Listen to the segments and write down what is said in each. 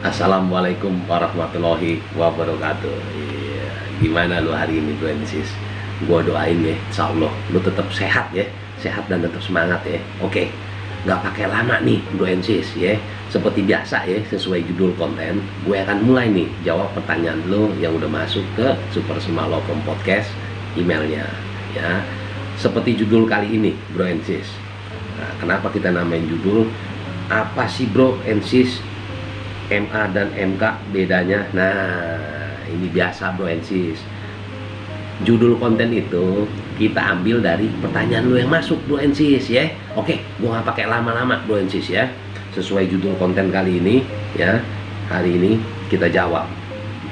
Assalamualaikum warahmatullahi wabarakatuh. Iya, gimana lu hari ini, Bro Ensis? Gua doain ya, insya Allah lu tetap sehat ya, sehat dan tetap semangat ya. Oke, nggak pakai lama nih, Bro Ensis ya. Seperti biasa ya, sesuai judul konten, gue akan mulai nih jawab pertanyaan lu yang udah masuk ke Super Semalokom Podcast emailnya ya. Seperti judul kali ini, Bro Ensis. Nah, kenapa kita namain judul? Apa sih, Bro Ensis, MA dan MK bedanya? Nah, ini biasa, Bro Ensis. Judul konten itu kita ambil dari pertanyaan lu yang masuk, Bro Ensis ya. Oke, gua nggak pakai lama-lama, Bro Ensis ya. Sesuai judul konten kali ini ya. Hari ini kita jawab.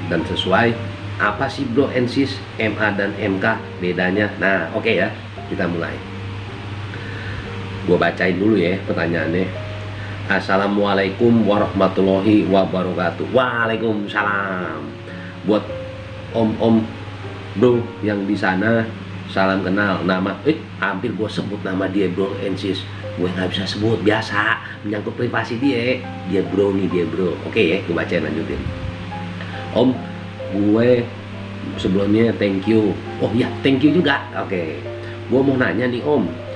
Dan sesuai apa sih, Bro Ensis, MA dan MK bedanya? Nah, oke ya. Kita mulai. Gua bacain dulu ya pertanyaannya. Assalamualaikum warahmatullahi wabarakatuh. Waalaikumsalam. Buat om-om bro yang di sana, salam kenal. Nama hampir gue sebut nama dia, Bro Ensis. Gue nggak bisa sebut, biasa menyangkut privasi dia. Dia bro nih, dia bro. Oke ya, gue bacain, lanjutin. Om, gue sebelumnya thank you. Oh ya, thank you juga. Oke, gue mau nanya nih Om.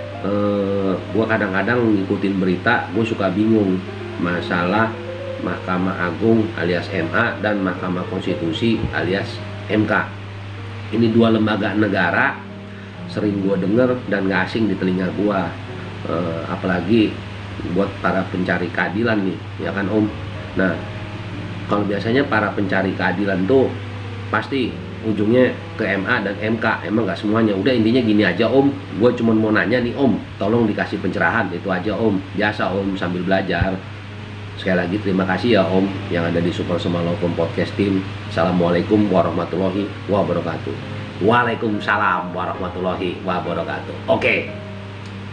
Gue kadang-kadang ngikutin berita, gue suka bingung masalah Mahkamah Agung alias MA dan Mahkamah Konstitusi alias MK. Ini dua lembaga negara sering gue denger dan gak asing di telinga gue, apalagi buat para pencari keadilan nih, ya kan Om. Nah, kalau biasanya para pencari keadilan tuh pasti ujungnya ke MA dan MK. Emang nggak semuanya. Udah, intinya gini aja Om, gue cuma mau nanya nih Om, tolong dikasih pencerahan, itu aja Om. Biasa Om, sambil belajar. Sekali lagi terima kasih ya Om yang ada di Super Semalokom Podcast Team. Assalamualaikum warahmatullahi wabarakatuh. Waalaikumsalam warahmatullahi wabarakatuh. Oke,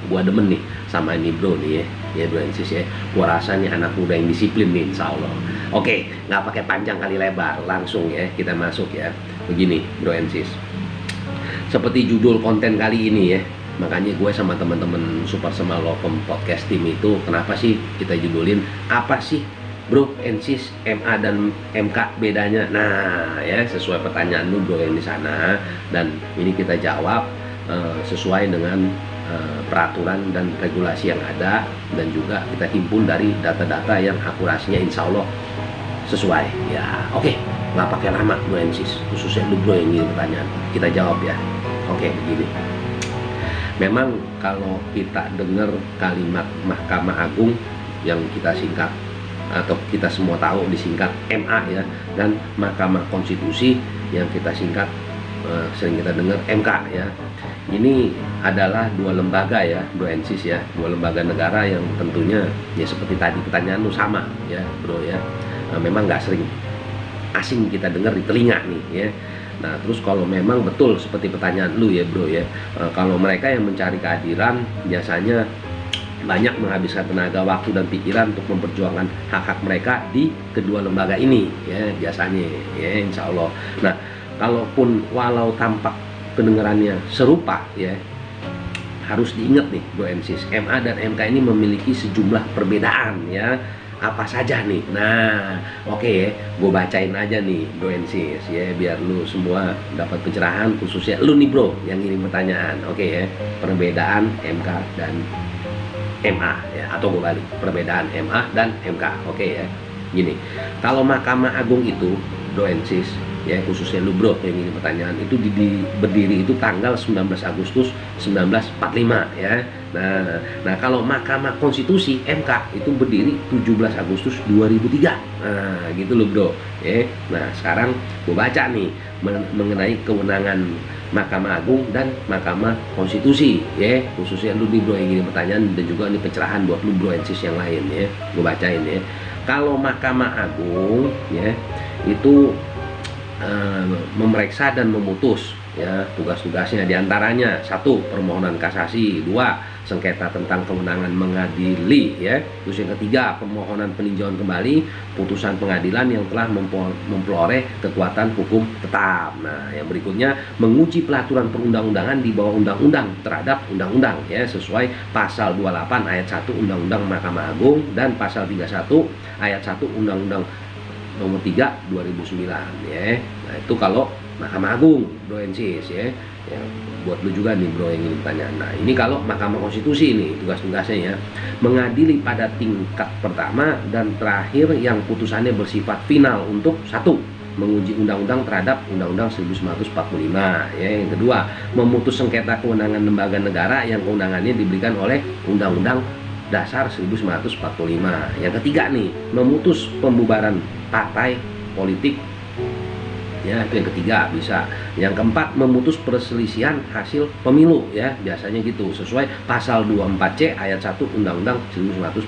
gue demen nih sama ini bro nih ya Bro Ensis ya. Gue rasa nih anak muda yang disiplin nih, insya Allah. Oke, nggak pakai panjang kali lebar, langsung ya kita masuk ya. Begini Bro Ensis, seperti judul konten kali ini ya, makanya gue sama teman-teman Super Semalokom Podcast Team itu kenapa sih kita judulin apa sih Bro Ensis, MA dan MK bedanya? Nah ya, sesuai pertanyaan lu bro yang di sana, dan ini kita jawab sesuai dengan peraturan dan regulasi yang ada, dan juga kita himpun dari data-data yang akurasinya insya Allah sesuai ya. Oke, nggak pakai lama Bro Ensis, khususnya lu bro yang ngirim pertanyaan, kita jawab ya. Oke, begini. Memang kalau kita dengar kalimat Mahkamah Agung yang kita singkat atau kita semua tahu disingkat MA ya, dan Mahkamah Konstitusi yang kita singkat sering kita dengar MK ya. Ini adalah dua lembaga ya Bro Ensis ya, dua lembaga negara yang tentunya ya seperti tadi pertanyaan lu sama ya bro ya. Memang nggak sering asing kita dengar di telinga nih ya. Nah terus kalau memang betul seperti pertanyaan lu ya bro ya, kalau mereka yang mencari keadilan biasanya banyak menghabiskan tenaga, waktu dan pikiran untuk memperjuangkan hak-hak mereka di kedua lembaga ini ya biasanya ya, insya Allah. Nah kalaupun walau tampak pendengarannya serupa ya, harus diingat nih Bro Ensis, MA dan MK ini memiliki sejumlah perbedaan ya. Apa saja nih? Nah oke ya, gue bacain aja nih Bro Ensis ya, biar lu semua dapat pencerahan, khususnya lu nih bro yang ngirim pertanyaan. Oke ya, perbedaan MK dan MA ya, atau gue balik, perbedaan MA dan MK. Oke ya, gini, kalau Mahkamah Agung itu Bro Ensis ya, khususnya lu bro yang ini pertanyaan, itu berdiri itu tanggal 19 Agustus 1945 ya. Nah kalau Mahkamah Konstitusi MK itu berdiri 17 Agustus 2003. Nah gitu lo bro ya. Nah sekarang gue baca nih mengenai kewenangan Mahkamah Agung dan Mahkamah Konstitusi ya, khususnya lu nih bro yang ini pertanyaan, dan juga ini pencerahan buat lu Bro Ensis yang lain ya. Gue bacain ya. Kalau Mahkamah Agung ya itu memeriksa dan memutus ya, tugas-tugasnya diantaranya: 1. Permohonan kasasi, 2. Sengketa tentang kewenangan mengadili ya, terus yang ketiga permohonan peninjauan kembali putusan pengadilan yang telah memperoleh kekuatan hukum tetap. Nah yang berikutnya menguji pelaturan perundang-undangan di bawah undang-undang terhadap undang-undang ya, sesuai pasal 28 ayat 1 Undang-Undang Mahkamah Agung dan pasal 31 ayat 1 Undang-Undang nomor 3 2009 ya. Nah itu kalau Mahkamah Agung Bro Ensis ya. Ya, buat lu juga nih bro yang ingin tanya. Nah ini kalau Mahkamah Konstitusi ini tugas-tugasnya ya, mengadili pada tingkat pertama dan terakhir yang putusannya bersifat final untuk satu, menguji undang-undang terhadap Undang-Undang 1945 ya. Yang kedua, memutus sengketa kewenangan lembaga negara yang kewenangannya diberikan oleh Undang-Undang Dasar 1945. Yang ketiga nih, memutus pembubaran partai politik ya, itu yang ketiga bisa. Yang keempat, memutus perselisihan hasil pemilu ya, biasanya gitu sesuai pasal 24C ayat 1 Undang-Undang 1945.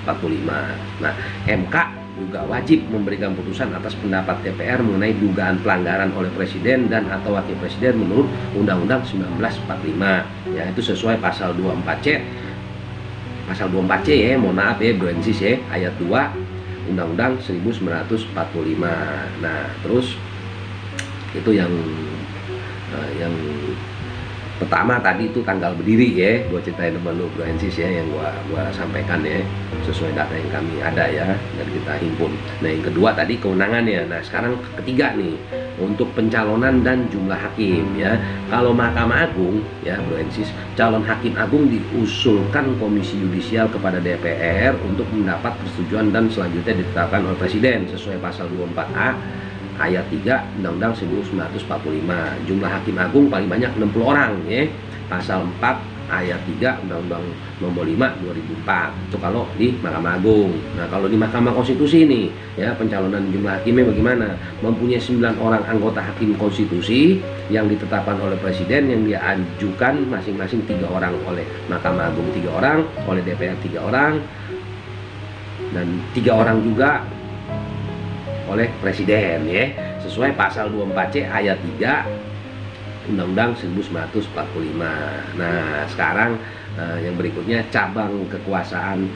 Nah MK juga wajib memberikan putusan atas pendapat DPR mengenai dugaan pelanggaran oleh presiden dan atau wakil presiden menurut Undang-Undang 1945 ya, itu sesuai pasal 24C ya, mohon maaf ya Bro Ensis ya, ayat 2 Undang-Undang 1945. Nah terus itu yang pertama tadi itu tanggal berdiri ya, gua ceritain teman lu Bro Ensis ya, yang gua sampaikan ya sesuai data yang kami ada ya dan kita himpun. Nah yang kedua tadi kewenangannya. Nah sekarang ketiga nih, untuk pencalonan dan jumlah hakim ya. Kalau Mahkamah Agung ya Bro Ensis, calon hakim agung diusulkan Komisi Yudisial kepada DPR untuk mendapat persetujuan dan selanjutnya ditetapkan oleh Presiden sesuai pasal 24A ayat 3 Undang-Undang 1945. Jumlah hakim agung paling banyak 60 orang ya. Pasal 4 ayat 3 Undang-Undang nomor 5 2004. Itu kalau di Mahkamah Agung. Nah, kalau di Mahkamah Konstitusi ini ya, pencalonan jumlah hakimnya bagaimana? Mempunyai 9 orang anggota hakim konstitusi yang ditetapkan oleh Presiden, yang diajukan masing-masing 3 orang oleh Mahkamah Agung, 3 orang oleh DPR, 3 orang dan 3 orang juga oleh Presiden ya, sesuai pasal 24C ayat 3 Undang-Undang 1945. Nah sekarang yang berikutnya cabang kekuasaan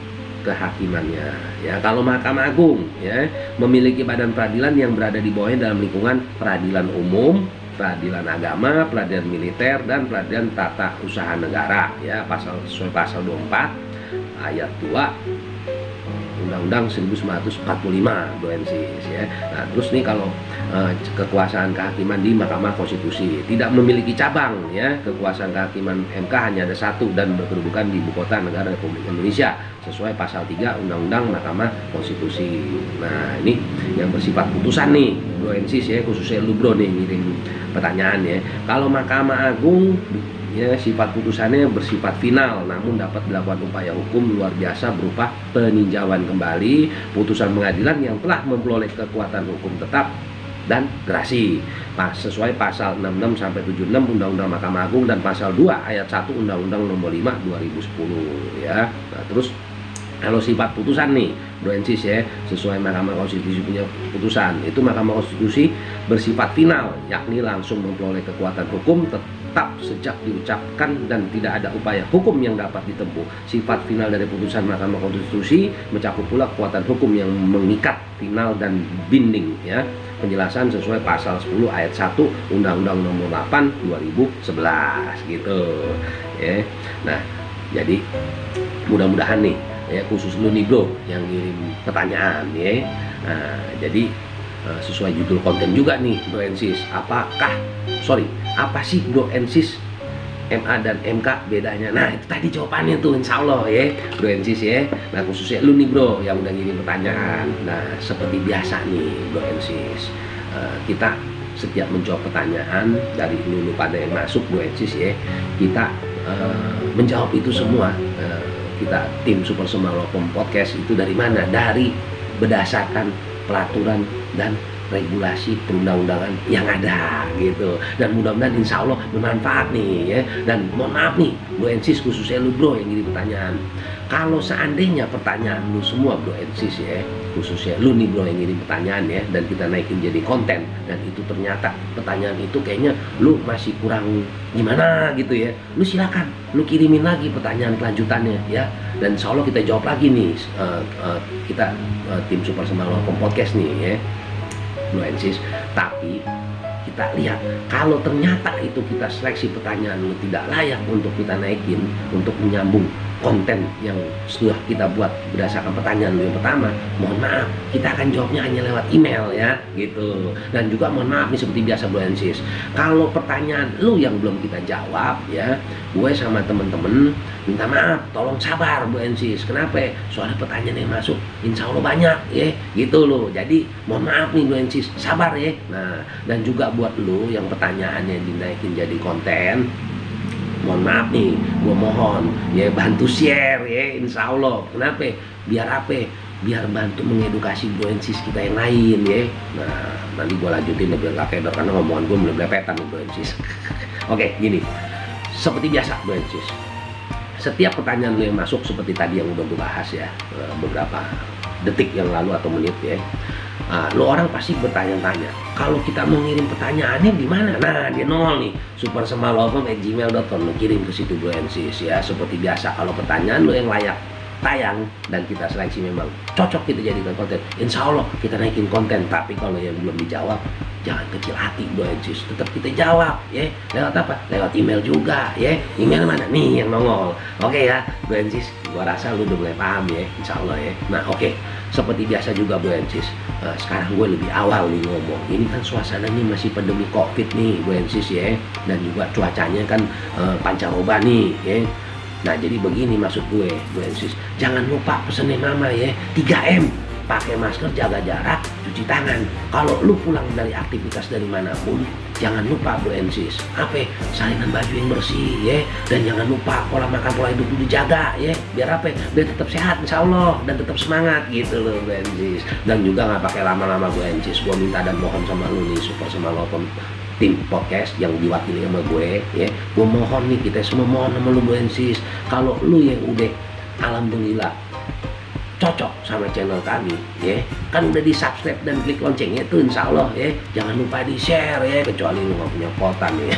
kehakimannya ya. Kalau Mahkamah Agung ya, memiliki badan peradilan yang berada di bawahnya dalam lingkungan peradilan umum, peradilan agama, peradilan militer, dan peradilan tata usaha negara ya, sesuai pasal 24 ayat 2 Undang-Undang 1945 Bro Ensis ya. Nah terus nih kalau kekuasaan kehakiman di Mahkamah Konstitusi tidak memiliki cabang ya, kekuasaan kehakiman MK hanya ada satu dan berkedudukan di Ibu Kota Negara Republik Indonesia sesuai pasal 3 Undang-Undang Mahkamah Konstitusi. Nah ini yang bersifat putusan nih Bro Ensis ya, khususnya lu bro nih ngirim pertanyaan ya. Kalau Mahkamah Agung ya, sifat putusannya bersifat final, namun dapat dilakukan upaya hukum luar biasa berupa peninjauan kembali putusan pengadilan yang telah memperoleh kekuatan hukum tetap dan gerasi sesuai pasal 66 sampai 76 Undang-Undang Mahkamah Agung dan pasal 2 ayat 1 Undang-Undang nomor 5 2010 ya. Nah, terus kalau sifat putusan nih Bro Ensis ya, sesuai Mahkamah Konstitusi punya putusan, itu Mahkamah Konstitusi bersifat final, yakni langsung memperoleh kekuatan hukum tetap sejak diucapkan dan tidak ada upaya hukum yang dapat ditempuh. Sifat final dari putusan Mahkamah Konstitusi mencakup pula kekuatan hukum yang mengikat, final dan binding ya. Penjelasan sesuai pasal 10 ayat 1 Undang-Undang nomor 8 2011 gitu ya. Nah jadi mudah-mudahan nih ya, khusus lu nih bro yang ngirim pertanyaan ya. Nah, jadi sesuai judul konten juga nih Bro Ensis, apa sih Bro Ensis MA dan MK bedanya? Nah itu tadi jawabannya tuh insya Allah ya Bro Ensis ya. Nah khususnya lu nih bro yang udah ngirim pertanyaan. Nah seperti biasa nih Bro Ensis, kita setiap menjawab pertanyaan dari lu pada yang masuk Bro Ensis ya, kita menjawab itu semua. Kita tim Super Semalopom Podcast itu dari mana? Dari berdasarkan peraturan dan regulasi perundang-undangan yang ada gitu. Dan mudah-mudahan insya Allah bermanfaat nih ya. Dan mohon maaf nih Bro Ensis, khususnya lu bro yang ngirim pertanyaan, kalau seandainya pertanyaan lu semua Bro Ensis ya, khususnya lu nih bro yang ngirim pertanyaan ya, dan kita naikin jadi konten, dan itu ternyata pertanyaan itu kayaknya lu masih kurang gimana gitu ya, lu silakan lu kirimin lagi pertanyaan kelanjutannya ya, dan insya Allah kita jawab lagi nih. Kita tim Super Semalopom Podcast nih ya Bro Ensis. Tapi kita lihat kalau ternyata itu kita seleksi pertanyaan lu tidak layak untuk kita naikin untuk menyambung konten yang sudah kita buat berdasarkan pertanyaan lu yang pertama, mohon maaf kita akan jawabnya hanya lewat email ya gitu. Dan juga mohon maaf nih seperti biasa Bro and Sis, kalau pertanyaan lu yang belum kita jawab ya, gue sama temen-temen minta maaf, tolong sabar Bro and Sis. Kenapa? Soalnya pertanyaan yang masuk insya Allah banyak ya gitu loh. Jadi mohon maaf nih Bro and Sis, sabar ya. Nah, dan juga buat lu yang pertanyaannya dinaikin jadi konten, mohon maaf nih, gue mohon ya bantu share ya, insya Allah. Kenapa? Biar apa? Biar bantu mengedukasi Bro and Sis kita yang lain ya. Nah, nanti gue lanjutin biar gak kedor karena ngomongan gue mulai belepetan nih Bro and Sis. Oke, gini, seperti biasa Bro and Sis, setiap pertanyaan lu yang masuk seperti tadi yang udah gue bahas ya beberapa detik yang lalu atau menit ya, lo orang pasti bertanya-tanya, kalau kita mau ngirim pertanyaannya gimana? Nah, dia nongol nih, supersemalopom@gmail.com, lo kirim ke situ Bro and Sis ya. Seperti biasa, kalau pertanyaan lo yang layak tayang dan kita seleksi memang cocok kita jadikan konten, insya Allah kita naikin konten. Tapi kalau yang belum dijawab, jangan kecil hati Bro and Sis, tetap kita jawab ya. Lewat apa? Lewat email juga ya. Email mana? Nih yang nongol. Oke ya Bro and Sis, gua rasa lu udah mulai paham ya, insya Allah ya. Nah oke, seperti biasa juga Bro and Sis, sekarang gue lebih awal nih ngomong. Ini kan suasananya masih pandemi COVID nih Bro and Sis ya, dan juga cuacanya kan pancaroba nih ya. Nah jadi begini maksud gue Bro and Sis, jangan lupa pesenin mama ya, 3M, pakai masker, jaga jarak, cuci tangan. Kalau lu pulang dari aktivitas dari manapun, jangan lupa Bro and Sis, apa? Salinan baju yang bersih ya, dan jangan lupa pola makan, pola hidup lu dijaga ya, biar apa? Biar tetap sehat insya Allah dan tetap semangat gitu loh Bro and Sis. Dan juga nggak pakai lama-lama Bro and Sis, gue minta dan mohon sama lu nih, Super Semalopom tim podcast yang diwakili sama gue ya, gue mohon nih, kita semua mohon sama lu Bro and Sis, kalau lu yang udah alhamdulillah cocok sama channel kami ya, kan udah di subscribe dan klik loncengnya tuh insya Allah ya, jangan lupa di share ya, kecuali lu nggak punya kuota nih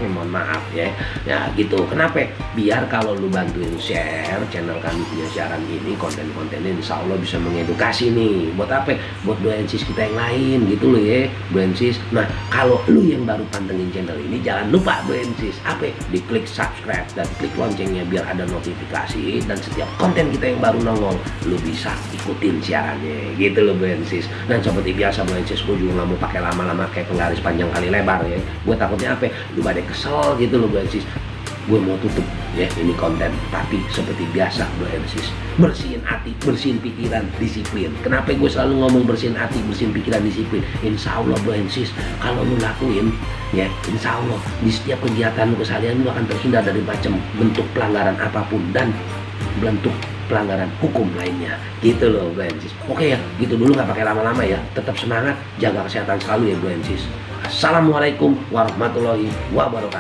mohon maaf ya. Ya gitu, kenapa? Biar kalau lu bantuin share channel kami punya siaran ini, konten-kontennya insya Allah bisa mengedukasi nih. Buat apa? Buat Bro and Sis kita yang lain gitu loh ya Bro and Sis. Nah kalau lu yang baru pantengin channel ini, jangan lupa Bro and Sis, apa? Diklik subscribe dan klik loncengnya biar ada notifikasi, dan setiap konten kita yang baru nongol lu bisa ikutin siarannya gitu loh Bro and Sis. Dan seperti biasa Bro and Sis, gue juga nggak mau pakai lama-lama kayak penggaris panjang kali lebar ya, gue takutnya apa? Lu pada kesel gitu loh Bro and Sis. Gue mau tutup ya ini konten, tapi seperti biasa Bro and Sis, bersihin hati, bersihin pikiran, disiplin. Kenapa gue selalu ngomong bersihin hati, bersihin pikiran, disiplin? Insya Allah Bro and Sis, kalau lu lakuin ya, insya Allah di setiap kegiatan lu keseharian lu akan terhindar dari macam bentuk pelanggaran apapun dan bentuk pelanggaran hukum lainnya gitu loh Bro and Sis. Oke ya, gitu dulu, nggak pakai lama-lama ya, tetap semangat, jaga kesehatan selalu ya Bro and Sis. Assalamualaikum warahmatullahi wabarakatuh.